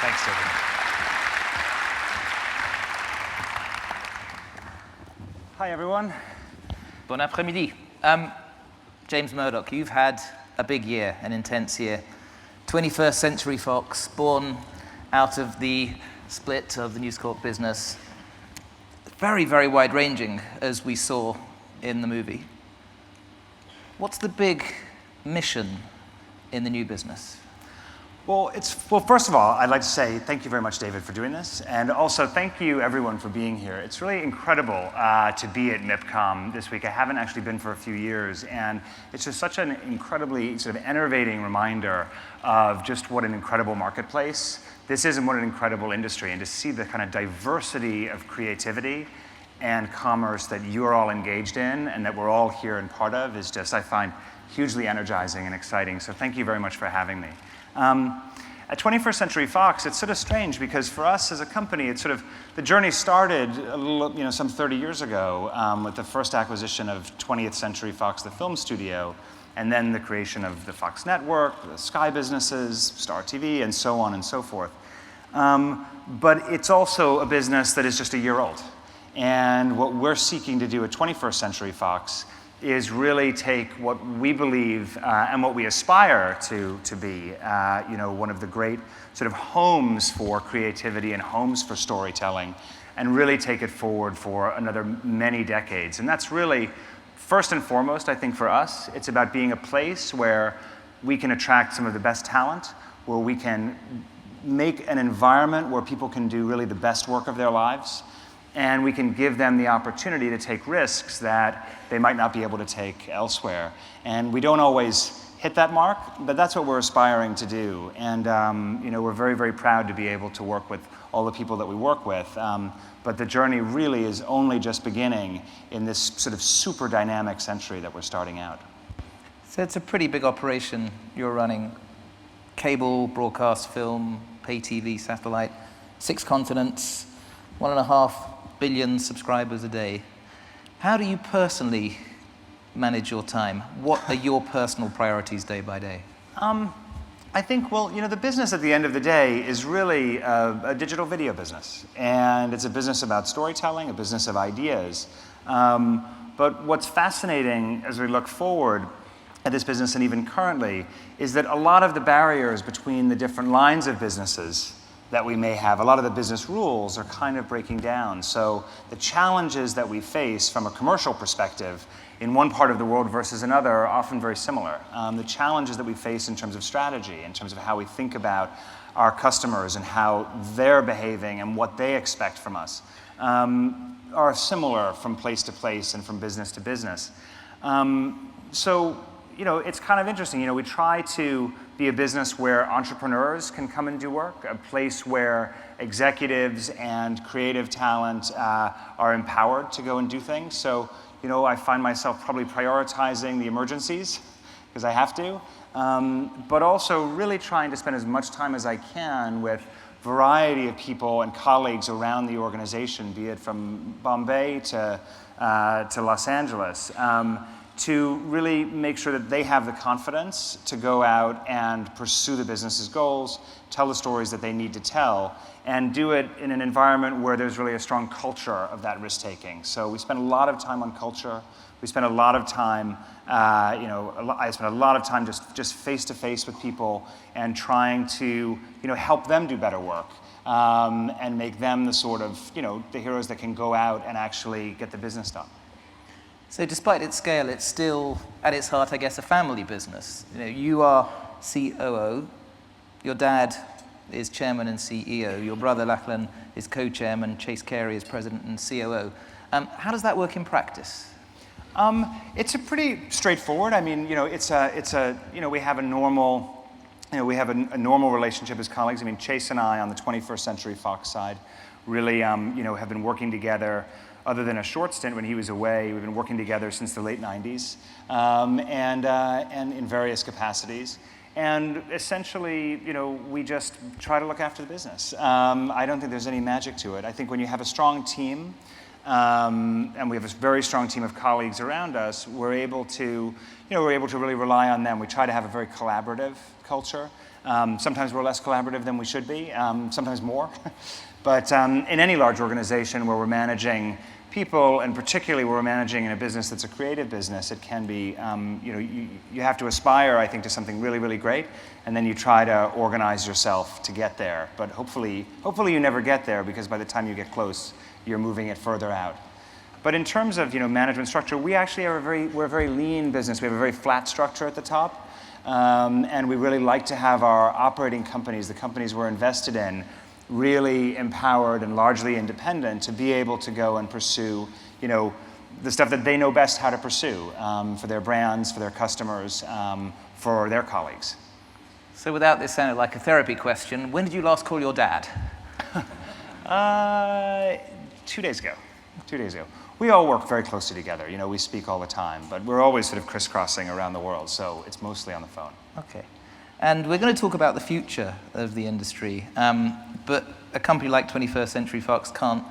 Thanks, David. Hi, everyone. Bon après-midi. James Murdoch, you've had a big year, an intense year. 21st Century Fox, born out of the split of the News Corp business. Very, very wide-ranging, as we saw in the movie. What's the big mission in the new business? Well, first of all, I'd like to say thank you very much, David, for doing this. And also, thank you, everyone, for being here. It's really incredible to be at MIPCOM this week. I haven't actually been for a few years. And it's just such an incredibly sort of enervating reminder of just what an incredible marketplace this is and what an incredible industry. And to see the kind of diversity of creativity and commerce that you're all engaged in and that we're all here and part of is just, I find, hugely energizing and exciting. So thank you very much for having me. At 21st Century Fox, it's sort of strange because for us as a company, it's sort of, the journey started a little, some 30 years ago with the first acquisition of 20th Century Fox, the film studio, and then the creation of the Fox Network, the Sky businesses, Star TV, and so on and so forth. But it's also a business that is just a year old. And what we're seeking to do at 21st Century Fox is really take what we believe and what we aspire to be, one of the great sort of homes for creativity and homes for storytelling, and really take it forward for another many decades. And that's really, first and foremost, I think for us, it's about being a place where we can attract some of the best talent, where we can make an environment where people can do really the best work of their lives, and we can give them the opportunity to take risks that they might not be able to take elsewhere. And we don't always hit that mark, but that's what we're aspiring to do. And we're very, very proud to be able to work with all the people that we work with. But the journey really is only just beginning in this sort of super dynamic century that we're starting out. So it's a pretty big operation you're running. Cable, broadcast, film, pay TV, satellite, 6 continents, 1.5 billion subscribers a day. How do you personally manage your time? What are your personal priorities day by day? I think, the business at the end of the day is really a digital video business. And it's a business about storytelling, a business of ideas. But what's fascinating as we look forward at this business, and even currently, is that a lot of the barriers between the different lines of businesses that we may have, a lot of the business rules are kind of breaking down. So the challenges that we face from a commercial perspective in one part of the world versus another are often very similar. The challenges that we face in terms of strategy, in terms of how we think about our customers and how they're behaving and what they expect from us, are similar from place to place and from business to business. It's kind of interesting. We try to be a business where entrepreneurs can come and do work, a place where executives and creative talent are empowered to go and do things. So, I find myself probably prioritizing the emergencies, because I have to, but also really trying to spend as much time as I can with a variety of people and colleagues around the organization, be it from Bombay to Los Angeles, to really make sure that they have the confidence to go out and pursue the business's goals, tell the stories that they need to tell, and do it in an environment where there's really a strong culture of that risk-taking. So we spend a lot of time on culture. We spend a lot of time, I spend a lot of time just face-to-face with people and trying to, help them do better work and make them the sort of, the heroes that can go out and actually get the business done. So despite its scale, it's still, at its heart, I guess, a family business. You are COO, your dad is chairman and CEO, your brother Lachlan is co-chairman, Chase Carey is president and COO. How does that work in practice? It's a pretty straightforward. I mean, we have a normal, a normal relationship as colleagues. I mean, Chase and I on the 21st Century Fox side really, have been working together. Other than a short stint when he was away, we've been working together since the late 90s, and in various capacities. And essentially, we just try to look after the business. I don't think there's any magic to it. I think when you have a strong team, and we have a very strong team of colleagues around us, we're able to really rely on them. We try to have a very collaborative culture. Sometimes we're less collaborative than we should be, sometimes more. But in any large organization where we're managing people, and particularly where we're managing in a business that's a creative business, it can be, you have to aspire, I think, to something really, really great, and then you try to organize yourself to get there. But hopefully you never get there, because by the time you get close, you're moving it further out. But in terms of management structure, we actually we're a very lean business. We have a very flat structure at the top, and we really like to have our operating companies, the companies we're invested in, really empowered and largely independent to be able to go and pursue, the stuff that they know best how to pursue for their brands, for their customers, for their colleagues. So without this sounding like a therapy question, when did you last call your dad? 2 days ago. 2 days ago. We all work very closely together. We speak all the time, but we're always sort of crisscrossing around the world, so it's mostly on the phone. Okay. And we're going to talk about the future of the industry, but a company like 21st Century Fox can't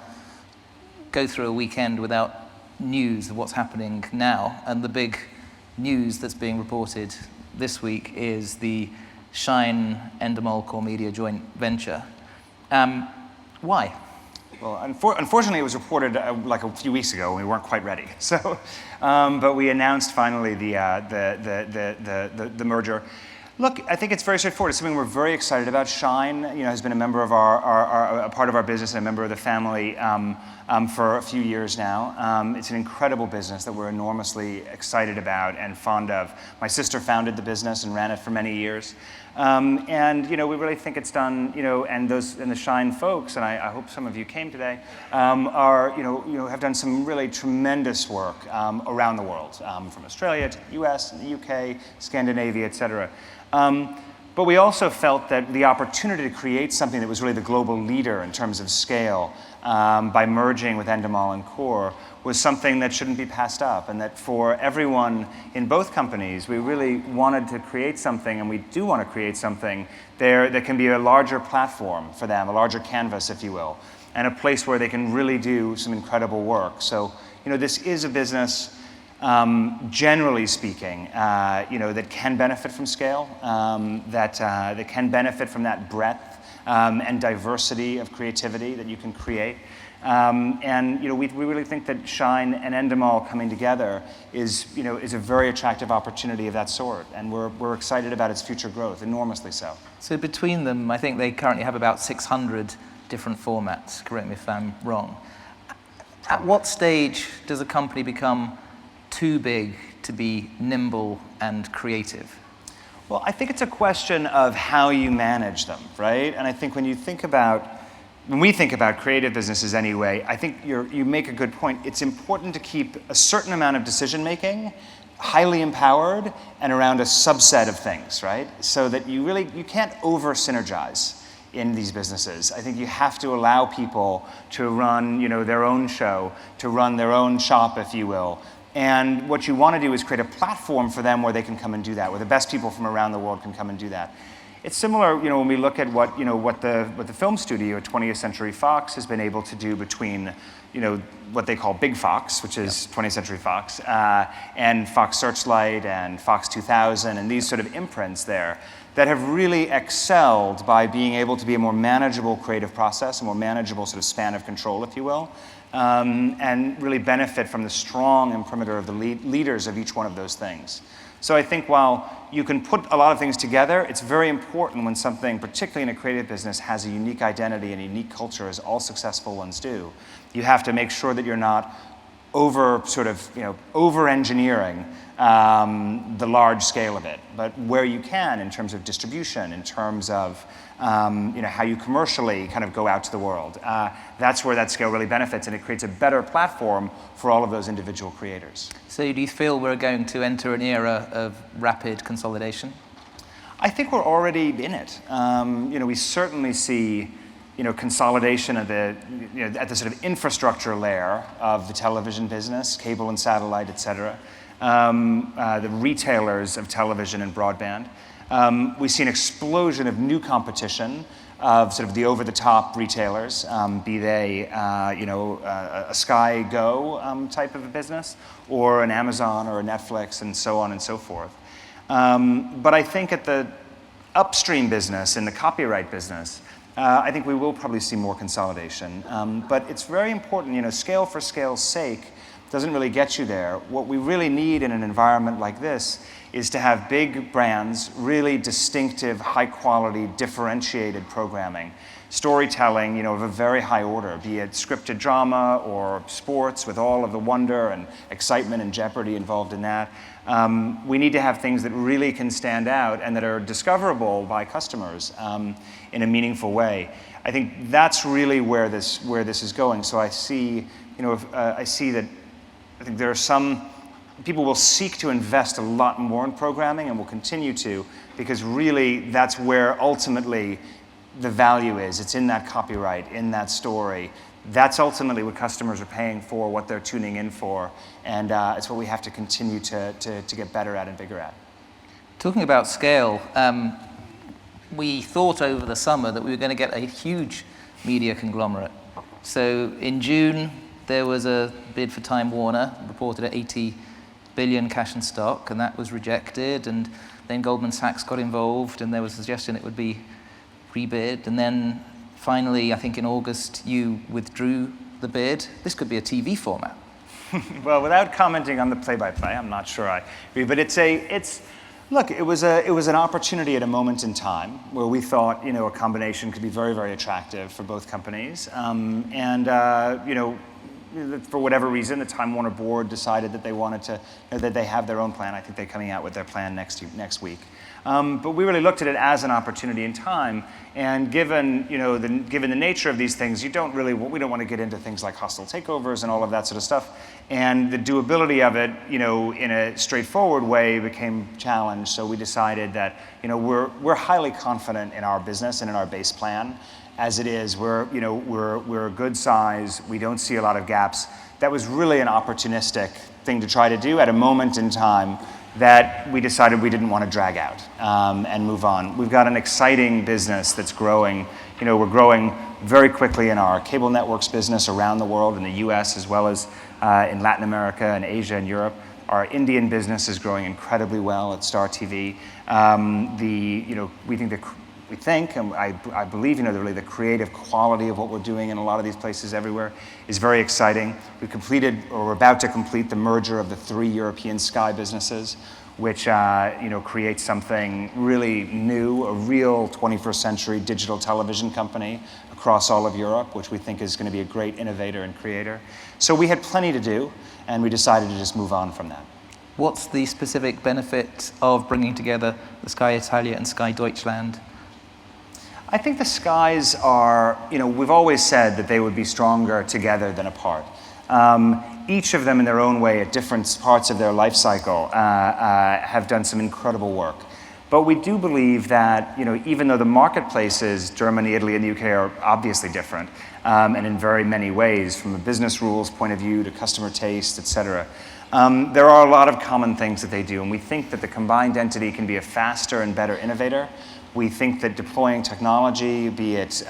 go through a weekend without news of what's happening now, and the big news that's being reported this week is the Shine Endemol Core Media joint venture. Why? Well, unfortunately, it was reported like a few weeks ago, and we weren't quite ready. So, but we announced finally the merger. Look, I think it's very straightforward. It's something we're very excited about. Shine, has been a member of a part of our business and a member of the family for a few years now. It's an incredible business that we're enormously excited about and fond of. My sister founded the business and ran it for many years. And we really think it's done, and the Shine folks, and I hope some of you came today, have done some really tremendous work around the world, from Australia to the US and the UK, Scandinavia, et cetera. But we also felt that the opportunity to create something that was really the global leader in terms of scale by merging with Endemol and Core was something that shouldn't be passed up, and that for everyone in both companies, we really wanted to create something, and we do want to create something there that can be a larger platform for them, a larger canvas, if you will, and a place where they can really do some incredible work. So, this is a business, generally speaking, that can benefit from scale, that can benefit from that breadth and diversity of creativity that you can create. And we really think that Shine and Endemol coming together is a very attractive opportunity of that sort, and we're excited about its future growth, enormously so. So between them, I think they currently have about 600 different formats. Correct me if I'm wrong. At what stage does a company become too big to be nimble and creative? Well, I think it's a question of how you manage them, right? And I think when we think about creative businesses anyway, I think you make a good point. It's important to keep a certain amount of decision-making highly empowered and around a subset of things, right? So that you can't over-synergize in these businesses. I think you have to allow people to run, their own show, to run their own shop, if you will. And what you want to do is create a platform for them where they can come and do that, where the best people from around the world can come and do that. It's similar, when we look at what the film studio at 20th Century Fox has been able to do between, what they call Big Fox, which is 20th Century Fox, and Fox Searchlight and Fox 2000, and these sort of imprints there that have really excelled by being able to be a more manageable creative process, a more manageable sort of span of control, if you will, and really benefit from the strong imprimatur of the leaders of each one of those things. So I think while you can put a lot of things together, it's very important when something, particularly in a creative business, has a unique identity and a unique culture, as all successful ones do. You have to make sure that you're not over-engineering the large scale of it, but where you can in terms of distribution, in terms of how you commercially kind of go out to the world. That's where that scale really benefits, and it creates a better platform for all of those individual creators. So do you feel we're going to enter an era of rapid consolidation? I think we're already in it. We certainly see consolidation of at the sort of infrastructure layer of the television business, cable and satellite, et cetera, the retailers of television and broadband. We see an explosion of new competition of sort of the over-the-top retailers, be they a Sky Go type of a business, or an Amazon or a Netflix, and so on and so forth. But I think at the upstream business, in the copyright business, I think we will probably see more consolidation. But it's very important, scale for scale's sake doesn't really get you there. What we really need in an environment like this is to have big brands, really distinctive, high quality, differentiated programming. Storytelling, of a very high order, be it scripted drama or sports with all of the wonder and excitement and jeopardy involved in that. We need to have things that really can stand out and that are discoverable by customers in a meaningful way. I think that's really where this is going. So I see, I think there are some people will seek to invest a lot more in programming and will continue to, because really that's where ultimately the value is. It's in that copyright, in that story. That's ultimately what customers are paying for, what they're tuning in for, and it's what we have to continue to get better at and bigger at. Talking about scale, we thought over the summer that we were going to get a huge media conglomerate. So in June, there was a bid for Time Warner, reported at 80 billion cash and stock, and that was rejected, and then Goldman Sachs got involved, and there was a suggestion it would be rebid, and then finally, I think in August, you withdrew the bid. This could be a TV format. Well, without commenting on the play-by-play, I'm not sure I agree, but look, it was an opportunity at a moment in time where we thought, a combination could be very, very attractive for both companies, for whatever reason, the Time Warner board decided that they wanted to, that they have their own plan. I think they're coming out with their plan next week. But we really looked at it as an opportunity in time, and given the nature of these things, we don't want to get into things like hostile takeovers and all of that sort of stuff. And the doability of it, in a straightforward way, became challenged. So we decided that we're highly confident in our business and in our base plan. As it is, we're a good size. We don't see a lot of gaps. That was really an opportunistic thing to try to do at a moment in time that we decided we didn't want to drag out and move on. We've got an exciting business that's growing. We're growing very quickly in our cable networks business around the world, in the US as well as in Latin America and Asia and Europe. Our Indian business is growing incredibly well at Star TV. We think, and I believe, really the creative quality of what we're doing in a lot of these places everywhere is very exciting. We've completed, or we're about to complete, the merger of the 3 European Sky businesses, which creates something really new, a real 21st century digital television company across all of Europe, which we think is going to be a great innovator and creator. So we had plenty to do, and we decided to just move on from that. What's the specific benefit of bringing together the Sky Italia and Sky Deutschland? I think the Skies are, we've always said that they would be stronger together than apart. Each of them in their own way at different parts of their life cycle have done some incredible work. But we do believe that, even though the marketplaces, Germany, Italy, and the UK, are obviously different, and in very many ways, from a business rules point of view to customer taste, et cetera, there are a lot of common things that they do, and we think that the combined entity can be a faster and better innovator. We think that deploying technology, be it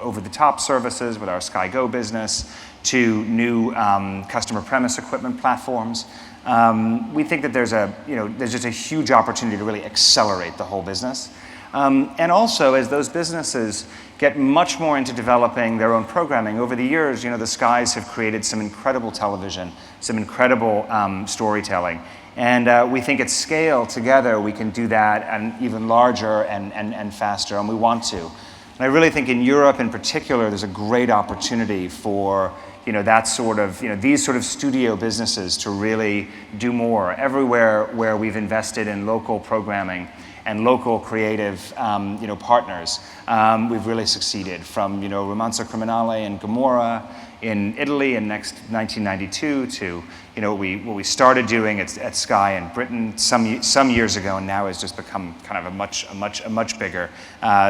over-the-top services with our Sky Go business, to new customer premise equipment platforms, we think that there's just a huge opportunity to really accelerate the whole business. And also, as those businesses get much more into developing their own programming, over the years, the Skies have created some incredible television, some incredible storytelling. And we think at scale together we can do that and even larger and faster, and we want to. And I really think in Europe in particular there's a great opportunity for that sort of, these sort of studio businesses to really do more. Everywhere where we've invested in local programming and local creative partners, we've really succeeded. From Romanzo Criminale and Gomorrah in Italy in 1992 to what we started doing at Sky in Britain some years ago, and now has just become kind of a much bigger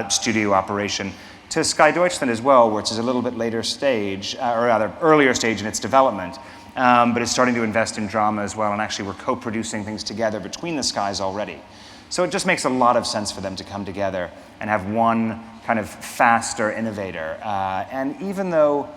studio operation, to Sky Deutschland as well, which is a little bit later stage, or rather earlier stage in its development, but is starting to invest in drama as well, and actually we're co-producing things together between the Skies already. So it just makes a lot of sense for them to come together and have one kind of faster innovator. And even though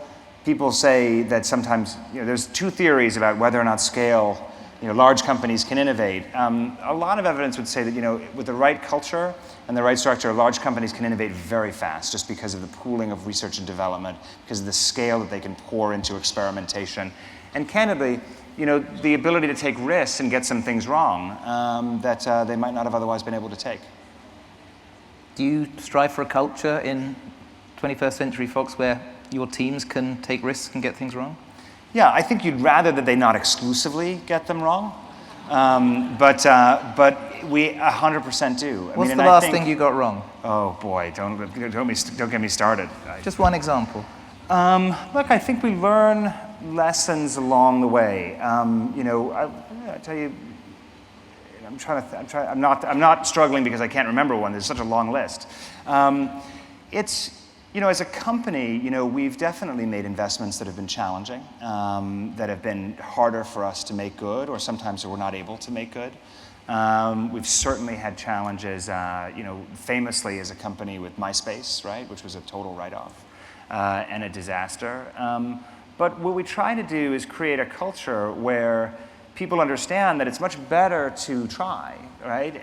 people say that sometimes, there's two theories about whether or not scale large companies can innovate. A lot of evidence would say that with the right culture and the right structure, large companies can innovate very fast just because of the pooling of research and development, because of the scale that they can pour into experimentation, and candidly, the ability to take risks and get some things wrong that they might not have otherwise been able to take. Do you strive for a culture in 21st Century Fox where your teams can take risks and get things wrong? Yeah, I think you'd rather that they not exclusively get them wrong, but we 100% do. What's the last thing you got wrong? Oh boy, don't get me started. Just one example. Look, I think we learn lessons along the way. I tell you, I'm not struggling because I can't remember one. There's such a long list. As a company, we've definitely made investments that have been challenging, that have been harder for us to make good, or sometimes we're not able to make good. We've certainly had challenges, famously as a company with MySpace, right, which was a total write-off and a disaster. But what we try to do is create a culture where people understand that it's much better to try, right?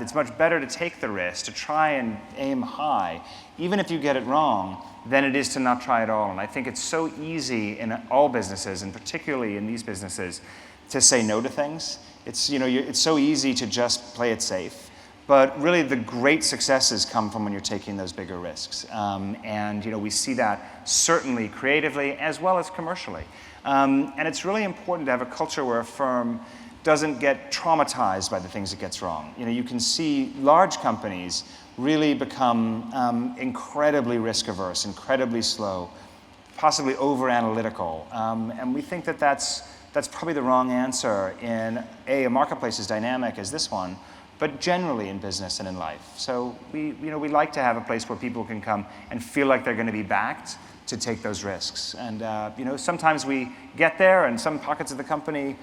It's much better to take the risk, to try and aim high, even if you get it wrong, than it is to not try at all. And I think it's so easy in all businesses, and particularly in these businesses, to say no to things. It's so easy to just play it safe. But really, the great successes come from when you're taking those bigger risks. And we see that certainly creatively as well as commercially. And it's really important to have a culture where a firm doesn't get traumatized by the things it gets wrong. You can see large companies really become incredibly risk averse, incredibly slow, possibly over analytical. And we think that that's probably the wrong answer in a marketplace as dynamic as this one, but generally in business and in life. So we like to have a place where people can come and feel like they're going to be backed to take those risks. And sometimes we get there, and some pockets of the company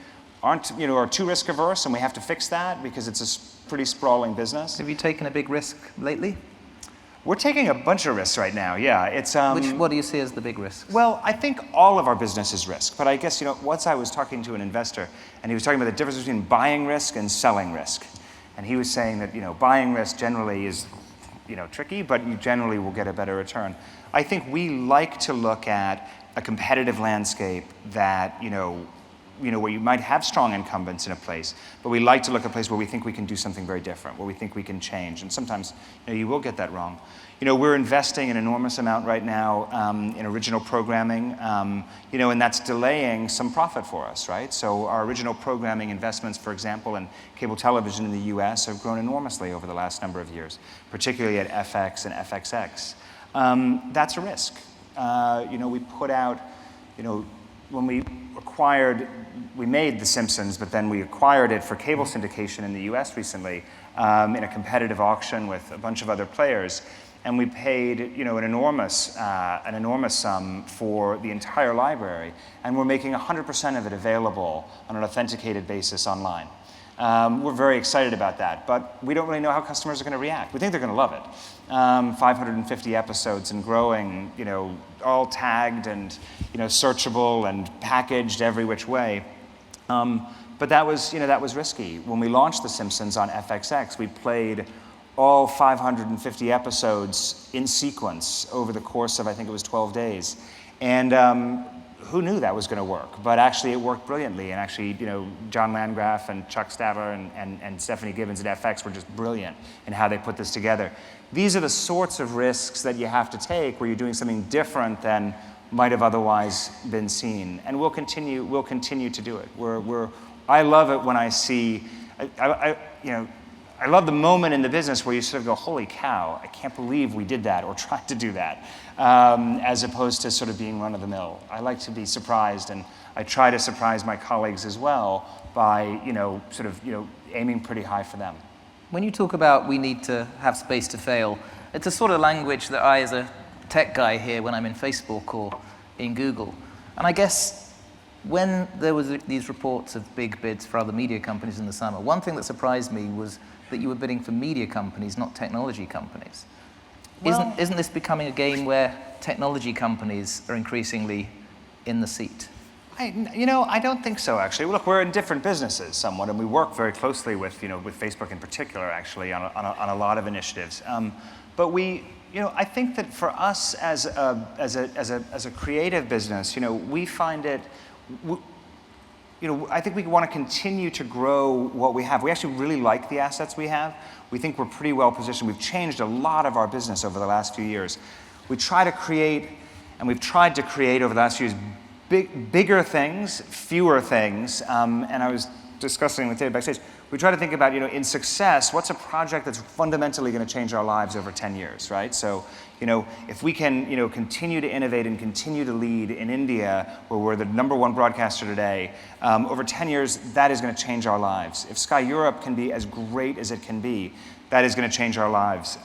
are too risk averse, and we have to fix that because it's a pretty sprawling business. Have you taken a big risk lately? We're taking a bunch of risks right now. Yeah, it's. What do you see as the big risks? Well, I think all of our business is risk, but I guess once I was talking to an investor, and he was talking about the difference between buying risk and selling risk. And he was saying that buying risk generally is tricky, but you generally will get a better return. I think we like to look at a competitive landscape that where you might have strong incumbents in a place, but we like to look at a place where we think we can do something very different, where we think we can change. And sometimes you will get that wrong. We're investing an enormous amount right now in original programming, and that's delaying some profit for us, right? So our original programming investments, for example, in cable television in the US have grown enormously over the last number of years, particularly at FX and FXX. That's a risk. We put out, when we made The Simpsons, but then we acquired it for cable syndication in the US recently in a competitive auction with a bunch of other players. And we paid, an enormous sum for the entire library, and we're making 100% of it available on an authenticated basis online. We're very excited about that, but we don't really know how customers are going to react. We think they're going to love it. 550 episodes and growing, all tagged and searchable and packaged every which way. But that was risky. When we launched The Simpsons on FXX, we played all 550 episodes in sequence over the course of, I think it was 12 days. And who knew that was going to work? But actually it worked brilliantly. And actually, John Landgraf and Chuck Stadler and Stephanie Gibbons at FX were just brilliant in how they put this together. These are the sorts of risks that you have to take where you're doing something different than might have otherwise been seen. And we'll continue to do it. I love it when I see, I love the moment in the business where you sort of go, holy cow, I can't believe we did that or tried to do that, as opposed to sort of being run-of-the-mill. I like to be surprised, and I try to surprise my colleagues as well by, aiming pretty high for them. When you talk about we need to have space to fail, it's a sort of language that I, as a tech guy, hear when I'm in Facebook or in Google. And I guess when there was these reports of big bids for other media companies in the summer, one thing that surprised me was that you were bidding for media companies, not technology companies. Well, isn't this becoming a game where technology companies are increasingly in the seat? I don't think so, actually. Look, we're in different businesses somewhat, and we work very closely with, with Facebook in particular, actually, on a lot of initiatives. But I think that for us as a creative business, we find it, I think we want to continue to grow what we have. We actually really like the assets we have. We think we're pretty well positioned. We've changed a lot of our business over the last few years. We try to create, and we've tried to create over the last few years, bigger things, fewer things, and I was discussing with David backstage, we try to think about, in success, what's a project that's fundamentally going to change our lives over 10 years, right? So, if we can, continue to innovate and continue to lead in India, where we're the #1 broadcaster today, over 10 years, that is going to change our lives. If Sky Europe can be as great as it can be, that is going to change our lives.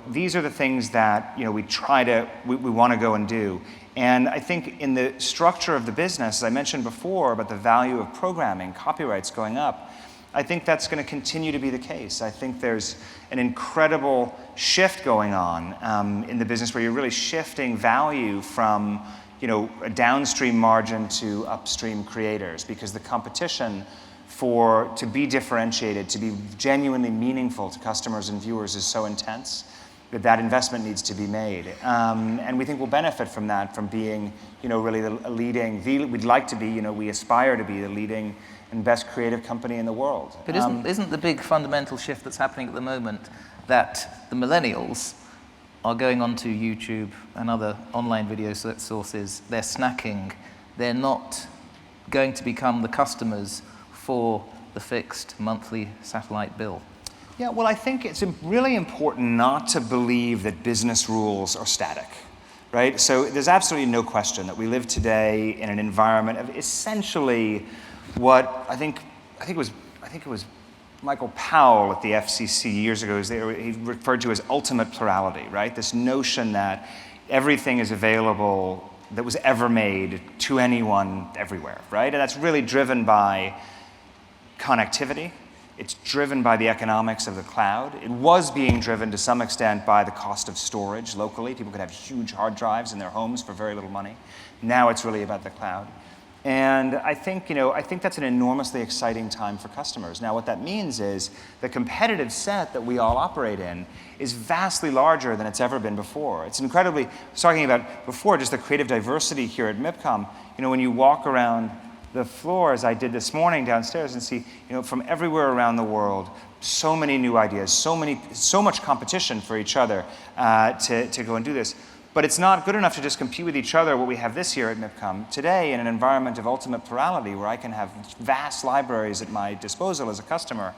These are the things that, we want to go and do. And I think in the structure of the business, as I mentioned before about the value of programming, copyrights going up, I think that's going to continue to be the case. I think there's an incredible shift going on in the business where you're really shifting value from a downstream margin to upstream creators, because the competition to be differentiated, to be genuinely meaningful to customers and viewers is so intense that investment needs to be made. And we think we'll benefit from that, from being, really we'd like to be, we aspire to be the leading and best creative company in the world. But isn't the big fundamental shift that's happening at the moment that the millennials are going onto YouTube and other online video sources, they're snacking, they're not going to become the customers for the fixed monthly satellite bill? Yeah, well, I think it's really important not to believe that business rules are static, right? So there's absolutely no question that we live today in an environment of essentially what I think it was Michael Powell at the FCC years ago, he referred to as ultimate plurality, right? This notion that everything is available that was ever made to anyone everywhere, right? And that's really driven by connectivity. It's driven by the economics of the cloud. It was being driven to some extent by the cost of storage locally. People could have huge hard drives in their homes for very little money. Now it's really about the cloud. And I think that's an enormously exciting time for customers. Now, what that means is the competitive set that we all operate in is vastly larger than it's ever been before. It's incredibly, I was talking about before, just the creative diversity here at MIPCOM. When you walk around the floor, as I did this morning downstairs, and see, from everywhere around the world, so many new ideas, so much competition for each other to go and do this. But it's not good enough to just compete with each other, what we have this year at MIPCOM. Today, in an environment of ultimate plurality, where I can have vast libraries at my disposal as a customer,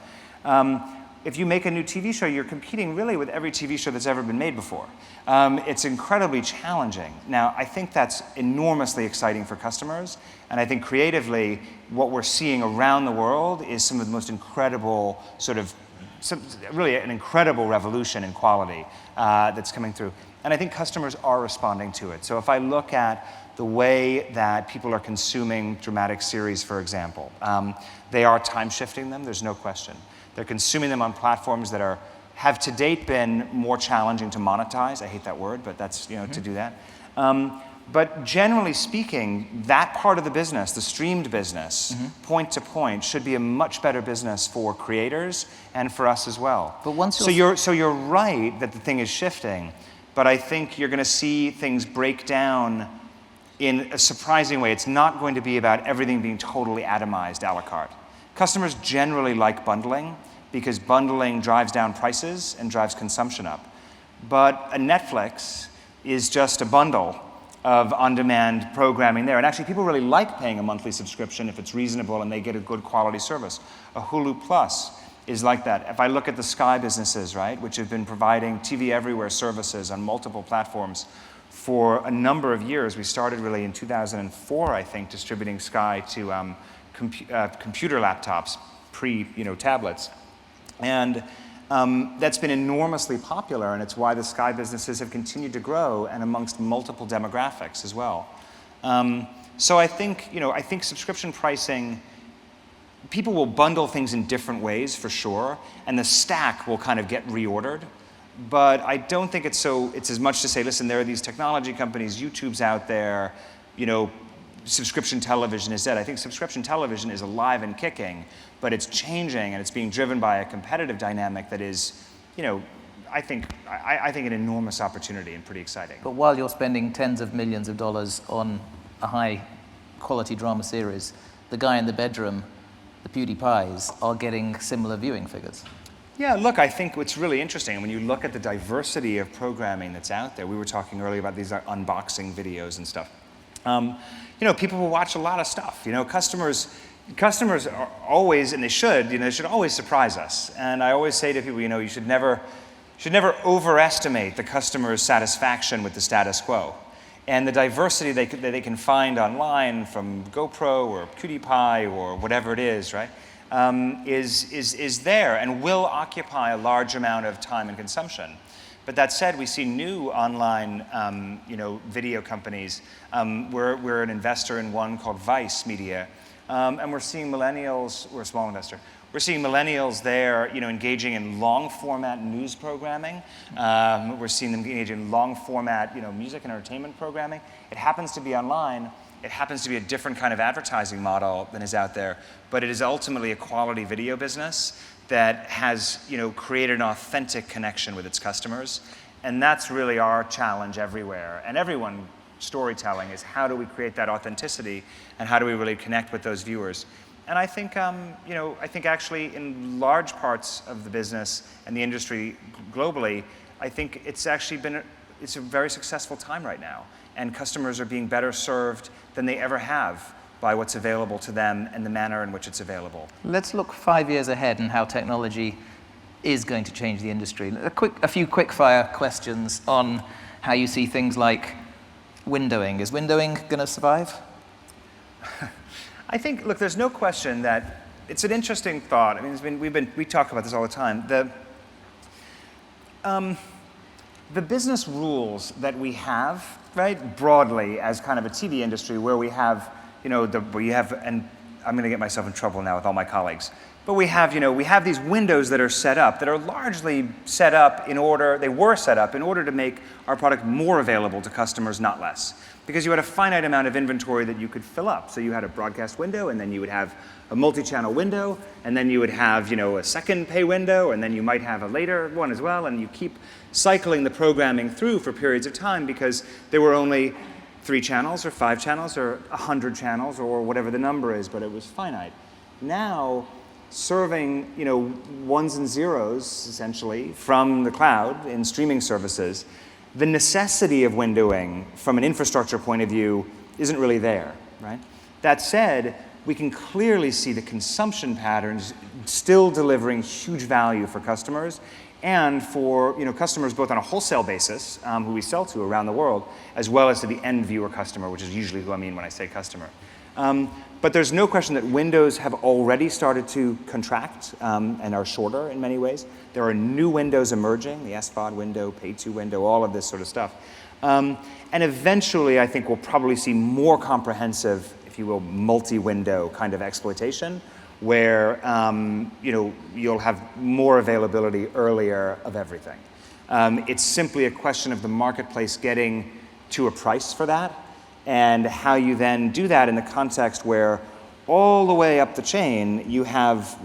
if you make a new TV show, you're competing really with every TV show that's ever been made before. It's incredibly challenging. Now, I think that's enormously exciting for customers, and I think creatively, what we're seeing around the world is some of the most incredible really an incredible revolution in quality that's coming through. And I think customers are responding to it. So if I look at the way that people are consuming dramatic series, for example, they are time shifting them, there's no question. They're consuming them on platforms that have to date been more challenging to monetize. I hate that word, but that's, to do that. But generally speaking, that part of the business, the streamed business, point to point, should be a much better business for creators and for us as well. But so you're right that the thing is shifting, but I think you're going to see things break down in a surprising way. It's not going to be about everything being totally atomized a la carte. Customers generally like bundling because bundling drives down prices and drives consumption up. But a Netflix is just a bundle of on-demand programming there. And actually, people really like paying a monthly subscription if it's reasonable and they get a good quality service. A Hulu Plus is like that. If I look at the Sky businesses, right, which have been providing TV Everywhere services on multiple platforms for a number of years. We started really in 2004, I think, distributing Sky to computer laptops, tablets. And that's been enormously popular, and it's why the Sky businesses have continued to grow, and amongst multiple demographics as well. So I think subscription pricing, people will bundle things in different ways for sure, and the stack will kind of get reordered. But I don't think it's as much to say, listen, there are these technology companies, YouTube's out there, subscription television is dead. I think subscription television is alive and kicking, but it's changing and it's being driven by a competitive dynamic that is, I think an enormous opportunity and pretty exciting. But while you're spending tens of millions of dollars on a high-quality drama series, the guy in the bedroom, the PewDiePies, are getting similar viewing figures. Yeah, look, I think what's really interesting, when you look at the diversity of programming that's out there, we were talking earlier about these unboxing videos and stuff. People will watch a lot of stuff. Customers are always, and they should always surprise us. And I always say to people, you should never overestimate the customer's satisfaction with the status quo. And the diversity that they can find online from GoPro or PewDiePie or whatever it is, right, is there and will occupy a large amount of time and consumption. But that said, we see new online video companies. We're an investor in one called Vice Media, and we're seeing millennials. We're a small investor. We're seeing millennials there, engaging in long-format news programming. We're seeing them engage in long-format, music and entertainment programming. It happens to be online. It happens to be a different kind of advertising model than is out there, but it is ultimately a quality video business that has, created an authentic connection with its customers, and that's really our challenge everywhere. And everyone storytelling is how do we create that authenticity, and how do we really connect with those viewers? And I think, I think actually in large parts of the business and the industry globally, I think it's actually it's a very successful time right now, and customers are being better served than they ever have by what's available to them and the manner in which it's available. Let's look 5 years ahead and how technology is going to change the industry. A few quick-fire questions on how you see things like windowing. Is windowing going to survive? I think, look, there's no question that it's an interesting thought. I mean, we talk about this all the time. The business rules that we have, right, broadly as kind of a TV industry, where we have, and I'm going to get myself in trouble now with all my colleagues, but we have these windows that are set up that are largely set up in order to make our product more available to customers, not less. Because you had a finite amount of inventory that you could fill up. So you had a broadcast window, and then you would have a multi-channel window, and then you would have a second pay window, and then you might have a later one as well, and you keep cycling the programming through for periods of time because there were only 3 channels or 5 channels or 100 channels or whatever the number is, but it was finite. Now, serving ones and zeros essentially from the cloud in streaming services, the necessity of windowing from an infrastructure point of view isn't really there, right? That said, we can clearly see the consumption patterns still delivering huge value for customers and for customers both on a wholesale basis, who we sell to around the world, as well as to the end viewer customer, which is usually who I mean when I say customer. But there's no question that windows have already started to contract and are shorter in many ways. There are new windows emerging, the SVOD window, Pay-2 window, all of this sort of stuff. And eventually, I think we'll probably see more comprehensive, if you will, multi-window kind of exploitation, where you'll have more availability earlier of everything. It's simply a question of the marketplace getting to a price for that, and how you then do that in the context where all the way up the chain you have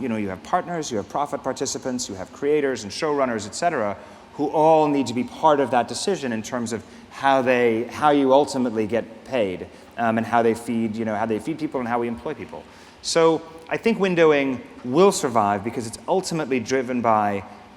partners, you have profit participants, you have creators and showrunners, et cetera, who all need to be part of that decision in terms of how you ultimately get paid, and how they feed people and how we employ people. So I think windowing will survive because it's ultimately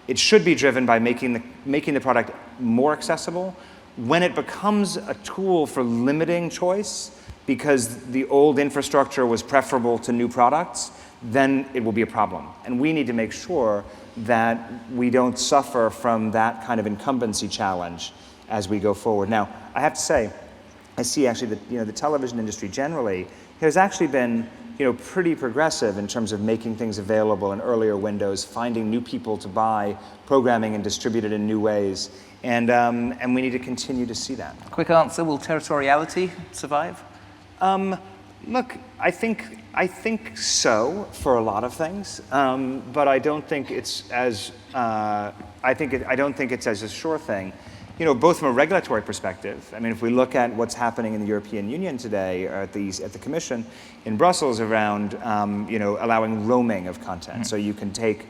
it should be driven by making the product more accessible. When it becomes a tool for limiting choice because the old infrastructure was preferable to new products, then it will be a problem. And we need to make sure that we don't suffer from that kind of incumbency challenge as we go forward. Now, I have to say, I see actually that the television industry generally has actually been pretty progressive in terms of making things available in earlier windows, finding new people to buy programming and distribute it in new ways. And we need to continue to see that. Quick answer, will territoriality survive? Look, I think so for a lot of things, but I don't think it's as I don't think it's as a sure thing. both from a regulatory perspective. I mean, if we look at what's happening in the European Union today, or at the Commission in Brussels around, allowing roaming of content. So you can take,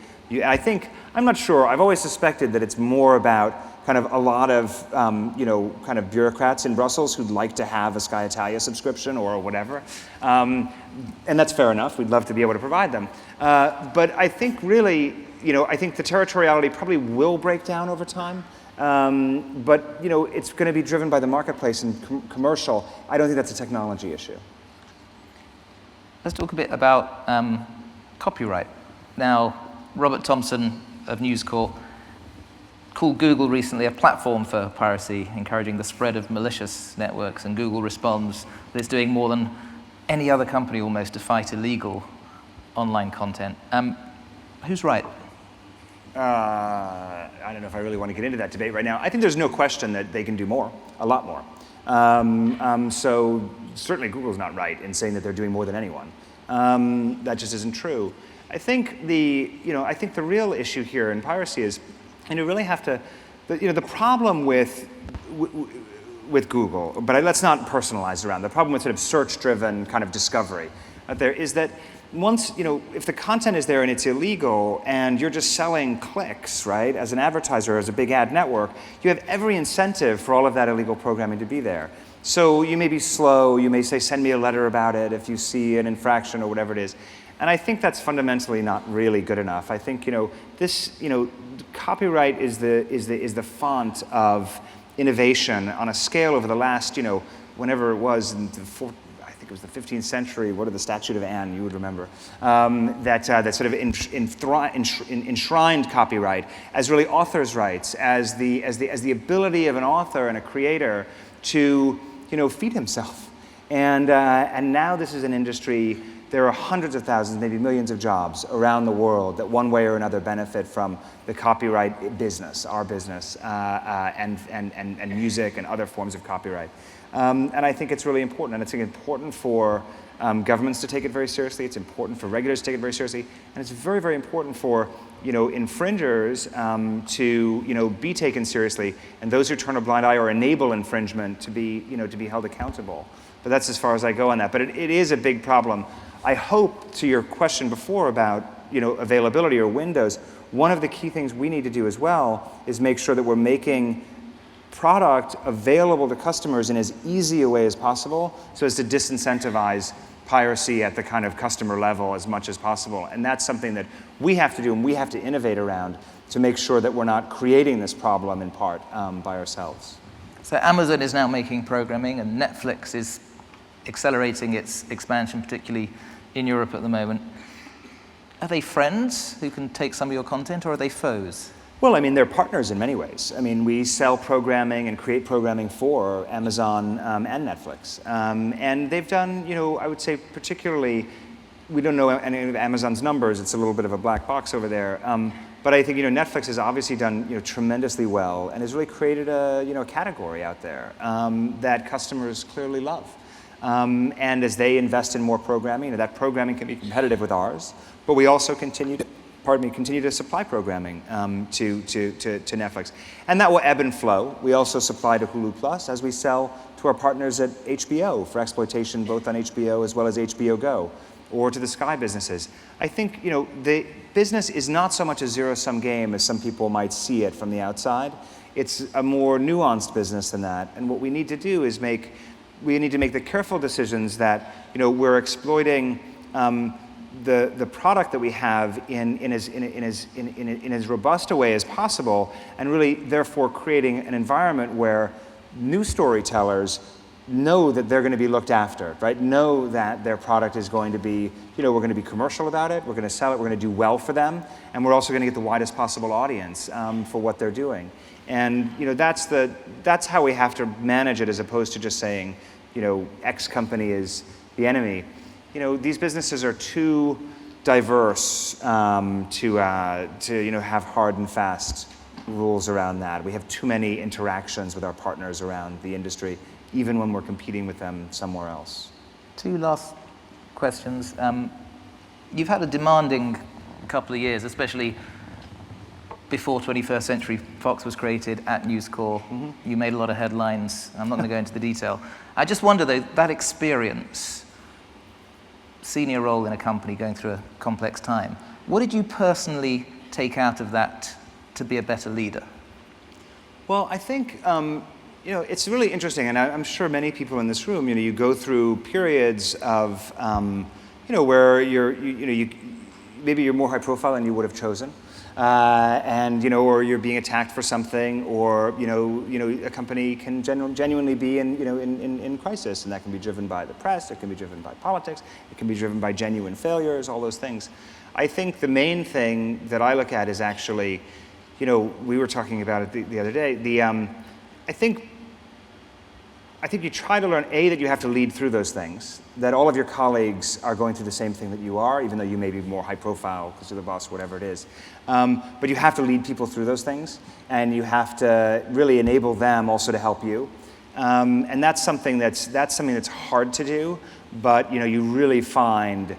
I'm not sure, I've always suspected that it's more about kind of a lot of, kind of bureaucrats in Brussels who'd like to have a Sky Italia subscription or whatever. And that's fair enough. We'd love to be able to provide them. But I think really, I think the territoriality probably will break down over time. But it's going to be driven by the marketplace and commercial. I don't think that's a technology issue. Let's talk a bit about copyright. Now, Robert Thompson of News Corp called Google recently a platform for piracy, encouraging the spread of malicious networks, and Google responds that it's doing more than any other company almost to fight illegal online content. Who's right? I don't know if I really want to get into that debate right now. I think there's no question that they can do more, a lot more. So certainly Google's not right in saying that they're doing more than anyone. That just isn't true. I think the real issue here in piracy is, you really have to, the problem with Google, but let's not personalize around, the problem with sort of search-driven kind of discovery out there is that once, if the content is there and it's illegal and you're just selling clicks, right, as an advertiser, as a big ad network, you have every incentive for all of that illegal programming to be there. So you may be slow, you may say, send me a letter about it if you see an infraction or whatever it is. And I think that's fundamentally not really good enough. I think, copyright is the font of innovation on a scale over the last, whenever it was in I think it was the 15th century. What are the Statute of Anne? You would remember that sort of enshrined copyright as really authors' rights, as the ability of an author and a creator to feed himself. And now this is an industry. There are hundreds of thousands, maybe millions of jobs around the world that one way or another benefit from the copyright business, our business, and music and other forms of copyright. And I think it's really important. And it's important for governments to take it very seriously. It's important for regulators to take it very seriously. And it's very, very important for infringers to be taken seriously, and those who turn a blind eye or enable infringement to be held accountable. But that's as far as I go on that. But it is a big problem. I hope, to your question before about availability or windows, one of the key things we need to do as well is make sure that we're making product available to customers in as easy a way as possible, so as to disincentivize piracy at the kind of customer level as much as possible. And that's something that we have to do and we have to innovate around to make sure that we're not creating this problem in part by ourselves. So Amazon is now making programming, and Netflix is accelerating its expansion, particularly in Europe at the moment. Are they friends who can take some of your content, or are they foes? Well, I mean, they're partners in many ways. I mean, we sell programming and create programming for Amazon and Netflix. And they've done, I would say particularly, we don't know any of Amazon's numbers. It's a little bit of a black box over there. But I think, Netflix has obviously done, tremendously well and has really created a category out there that customers clearly love. And as they invest in more programming, that programming can be competitive with ours, but we also continue to supply programming to Netflix. And that will ebb and flow. We also supply to Hulu Plus as we sell to our partners at HBO for exploitation both on HBO as well as HBO Go, or to the Sky businesses. I think, the business is not so much a zero-sum game as some people might see it from the outside. It's a more nuanced business than that. And what we need to do is we need to make the careful decisions that we're exploiting the product that we have in as robust a way as possible, and really therefore creating an environment where new storytellers know that they're going to be looked after, right? Know that their product is going to be, we're going to be commercial about it, we're going to sell it, we're going to do well for them, and we're also going to get the widest possible audience for what they're doing. And that's how we have to manage it, as opposed to just saying, X company is the enemy. These businesses are too diverse to have hard and fast rules around that. We have too many interactions with our partners around the industry, even when we're competing with them somewhere else. Two last questions. You've had a demanding couple of years, especially before 21st Century Fox was created at News Corp. You made a lot of headlines. I'm not going to go into the detail. I just wonder, though, that experience, senior role in a company going through a complex time, what did you personally take out of that to be a better leader? Well, I think it's really interesting, and I'm sure many people in this room, you go through periods of, where maybe you're more high profile than you would have chosen, or you're being attacked for something, or a company can genuinely be in crisis, and that can be driven by the press, it can be driven by politics, it can be driven by genuine failures, all those things. I think the main thing that I look at is actually, we were talking about it the other day. I think you try to learn, A, that you have to lead through those things, that all of your colleagues are going through the same thing that you are, even though you may be more high profile because you're the boss, whatever it is. But you have to lead people through those things, and you have to really enable them also to help you. And that's something that's hard to do, but you really find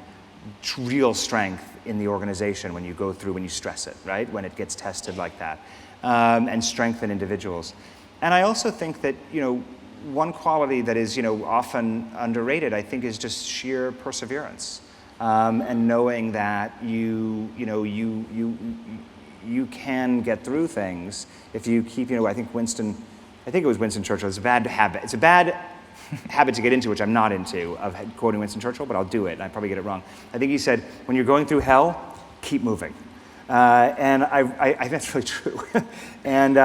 real strength in the organization when you go through, when you stress it, right? When it gets tested like that, and strengthen individuals. And I also think that, one quality that is, often underrated, I think, is just sheer perseverance, and knowing that you can get through things if you keep, I think it was Winston Churchill. It's a bad habit. It's a bad habit to get into, which I'm not into, of quoting Winston Churchill, but I'll do it, and I probably get it wrong. I think he said, when you're going through hell, keep moving. And I think that's really true. And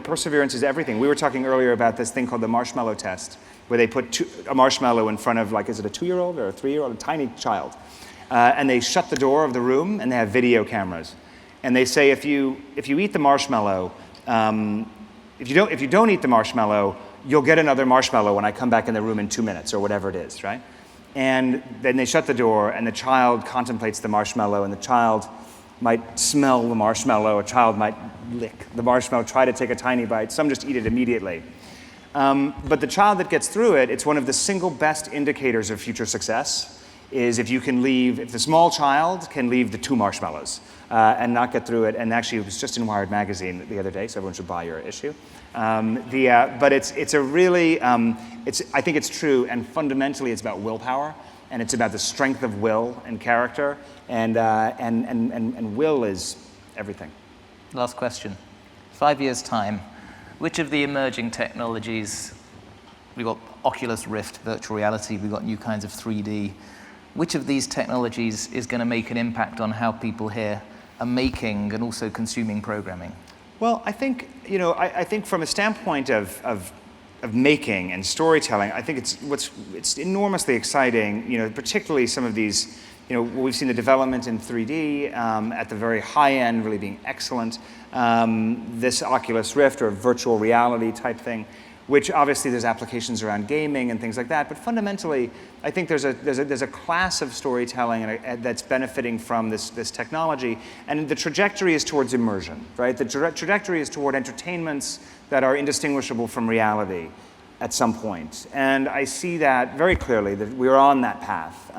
perseverance is everything. We were talking earlier about this thing called the marshmallow test, where they put a marshmallow in front of, is it a 2-year-old or a 3-year-old, a tiny child, and they shut the door of the room, and they have video cameras, and they say if you eat the marshmallow, if you don't eat the marshmallow, you'll get another marshmallow when I come back in the room in 2 minutes or whatever it is, right? And then they shut the door, and the child contemplates the marshmallow, and the child might smell the marshmallow, a child might lick the marshmallow, try to take a tiny bite, some just eat it immediately. But the child that gets through it, it's one of the single best indicators of future success, is if the small child can leave the 2 marshmallows and not get through it. And actually, it was just in Wired magazine the other day, so everyone should buy your issue. But it's a really, I think it's true, and fundamentally it's about willpower, and it's about the strength of will and character, and will is everything. Last question. 5 years' time, which of the emerging technologies, we've got Oculus Rift, virtual reality, we've got new kinds of 3D, which of these technologies is going to make an impact on how people here are making and also consuming programming? Well, I think, I think from a standpoint of making and storytelling, I think it's enormously exciting, particularly some of these, we've seen the development in 3D at the very high end really being excellent. This Oculus Rift or virtual reality type thing, which obviously there's applications around gaming and things like that, but fundamentally, I think there's a class of storytelling that's benefiting from this technology, and the trajectory is towards immersion, right? The trajectory is toward entertainments that are indistinguishable from reality at some point, and I see that very clearly, that we're on that path.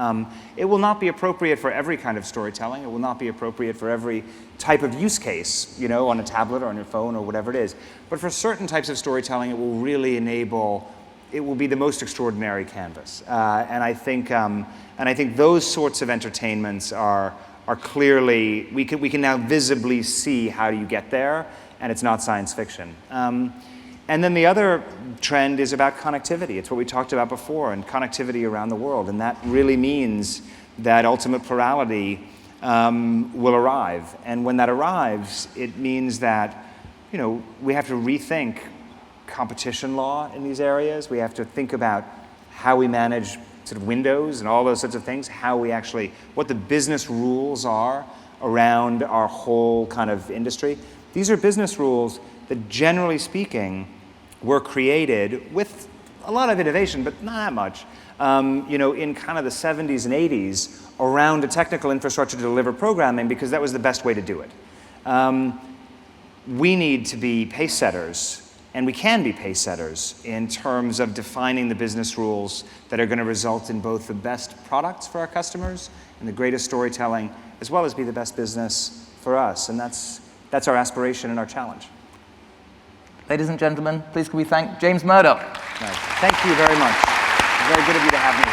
It will not be appropriate for every kind of storytelling. It will not be appropriate for every type of use case, on a tablet or on your phone or whatever it is. But for certain types of storytelling, it will really it will be the most extraordinary canvas. And I think those sorts of entertainments are clearly, we can now visibly see how do you get there, and it's not science fiction. And then the other trend is about connectivity. It's what we talked about before, and connectivity around the world. And that really means that ultimate plurality will arrive. And when that arrives, it means that we have to rethink competition law in these areas. We have to think about how we manage sort of windows and all those sorts of things, what the business rules are around our whole kind of industry. These are business rules that, generally speaking, were created with a lot of innovation, but not that much, in kind of the 70s and 80s around a technical infrastructure to deliver programming, because that was the best way to do it. We need to be pace setters, and we can be pace setters in terms of defining the business rules that are going to result in both the best products for our customers and the greatest storytelling, as well as be the best business for us. And that's that's our aspiration and our challenge. Ladies and gentlemen, please can we thank James Murdoch. Nice. Thank you very much. Very good of you to have me.